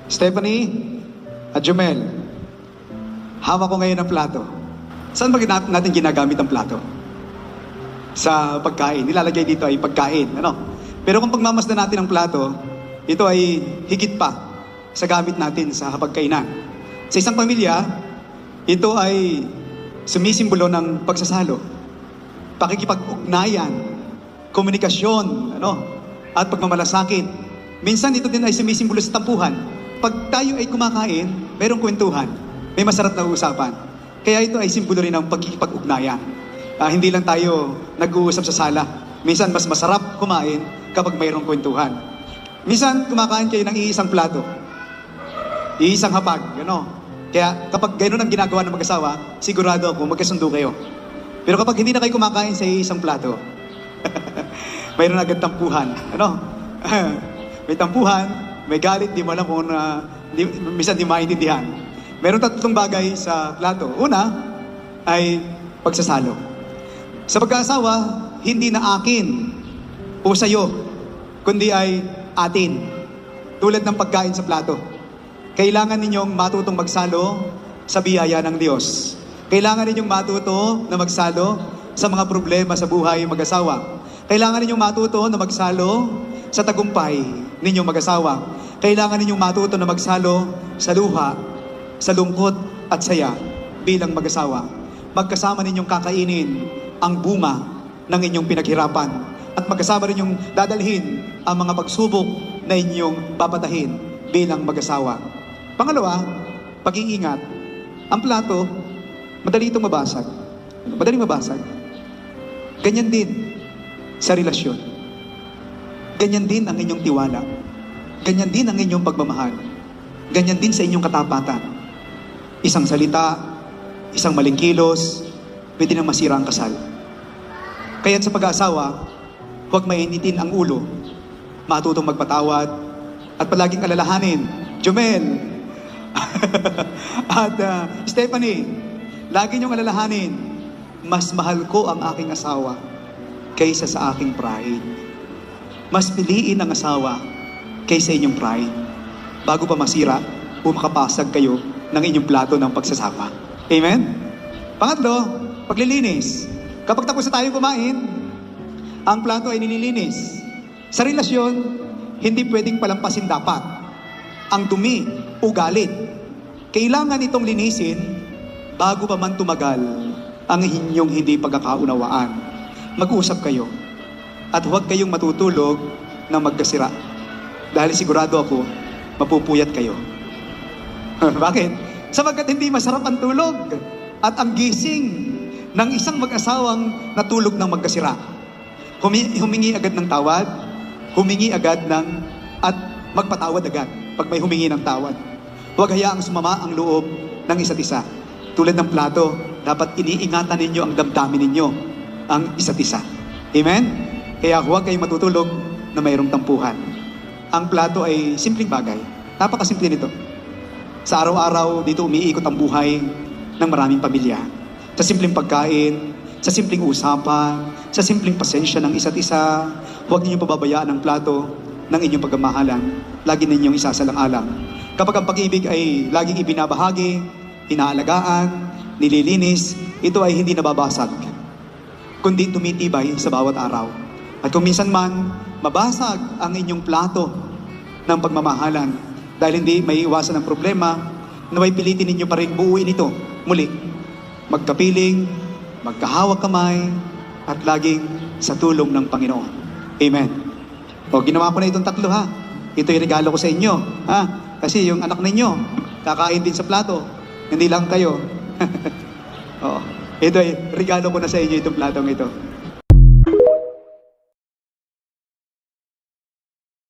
Stephanie at Jumel, hawak ko ngayon ang plato. Saan ba natin ginagamit ang plato? Sa pagkain. Nilalagay dito ay pagkain. Ano? Pero kung pagmamasdan natin ang plato, ito ay higit pa sa gamit natin sa pagkainan. Sa isang pamilya, ito ay sumisimbolo ng pagsasalo, pakikipag-ugnayan, komunikasyon, at pagmamalasakit. Minsan ito din ay sumisimbolo sa tampuhan. Pag tayo ay kumakain, mayroong kwentuhan, may masarap na usapan. Kaya ito ay simbolo rin ng pagkikipag-ugnayan. Hindi lang tayo nag-uusap sa sala. Minsan mas masarap kumain kapag mayroong kwentuhan. Minsan kumakain kayo ng iisang plato, iisang hapag, Kaya kapag gano'n ang ginagawa ng mag-asawa, sigurado ako magkasundo kayo. Pero kapag hindi na kayo kumakain sa iisang plato, mayroon agad tampuhan. May tampuhan, may galit, di mo alam kung minsan di maintindihan. Mayroon tatlong bagay sa plato. Una ay pagsasalo. Sa pag-aasawa, hindi na akin o sa'yo, kundi ay atin. Tulad ng pagkain sa plato. Kailangan ninyong matutong magsalo sa biyaya ng Diyos. Kailangan ninyong matuto na magsalo sa mga problema sa buhay mag-asawa. Kailangan ninyong matuto na magsalo sa tagumpay ninyong mag-asawa. Kailangan ninyong matuto na magsalo sa luha, sa lungkot at saya bilang mag-asawa. Magkasama ninyong kakainin ang bunga ng inyong pinaghirapan at magkasama ninyong dadalhin ang mga pagsubok na inyong papatahin bilang mag-asawa. Pangalawa, pag-iingat. Ang plato, madali itong mabasag. Madaling mabasag. Ganyan din sa relasyon. Ganyan din ang inyong tiwala. Ganyan din ang inyong pagmamahal. Ganyan din sa inyong katapatan. Isang salita, isang maling kilos, pwede nang masira ang kasal. Kaya sa pag-aasawa, huwag mainitin ang ulo. Matutong magpatawad at palaging alalahanin, Jumel at Stephanie, lagi niyong alalahanin, mas mahal ko ang aking asawa kaysa sa aking pride. Mas piliin ang asawa kaysa inyong pride bago pa masira o makapasag kayo ng inyong plato ng pagsasama. Amen? Pangatlo, paglilinis. Kapag tapos na tayong kumain, ang plato ay nililinis. Sa relasyon, hindi pwedeng palampasin dapat ang dumi o galit. Kailangan itong linisin bago pa man tumagal ang inyong hindi pagkakaunawaan. Mag-usap kayo at huwag kayong matutulog ng magkasira. Dahil sigurado ako, mapupuyat kayo. Bakit? Sapagkat hindi masarap ang tulog at ang gising ng isang mag-asawang natulog ng magkasira. Humingi agad ng tawad, at magpatawad agad pag may humingi ng tawad. Huwag hayaang sumama ang loob ng isa't isa. Tulad ng plato, dapat iniingatan ninyo ang damdamin ninyo, ang isa't isa. Amen? Kaya huwag kayong matutulog na mayroong tampuhan. Ang plato ay simpleng bagay. Napakasimple nito. Sa araw-araw, dito umiikot ang buhay ng maraming pamilya. Sa simpleng pagkain, sa simpleng usapan, sa simpleng pasensya ng isa't isa, huwag ninyong pababayaan ang plato ng inyong pagmamahalan. Lagi ninyong isasalang-alang. Kapag ang pag-ibig ay laging ibinabahagi, inaalagaan, nililinis, ito ay hindi nababasag, kundi tumitibay sa bawat araw. At kung minsan man, mabasag ang inyong plato ng pagmamahalan dahil hindi may iwasan ang problema, naway pilitin ninyo pa rin buuin ito muli. Magkapiling, magkahawak kamay, at laging sa tulong ng Panginoon. Amen. O, ginawa ko na itong tatlo ha. Ito'y regalo ko sa inyo. Ha? Kasi yung anak ninyo, kakain din sa plato. Hindi lang kayo. O, ito ay regalo ko na sa inyo itong platong ito.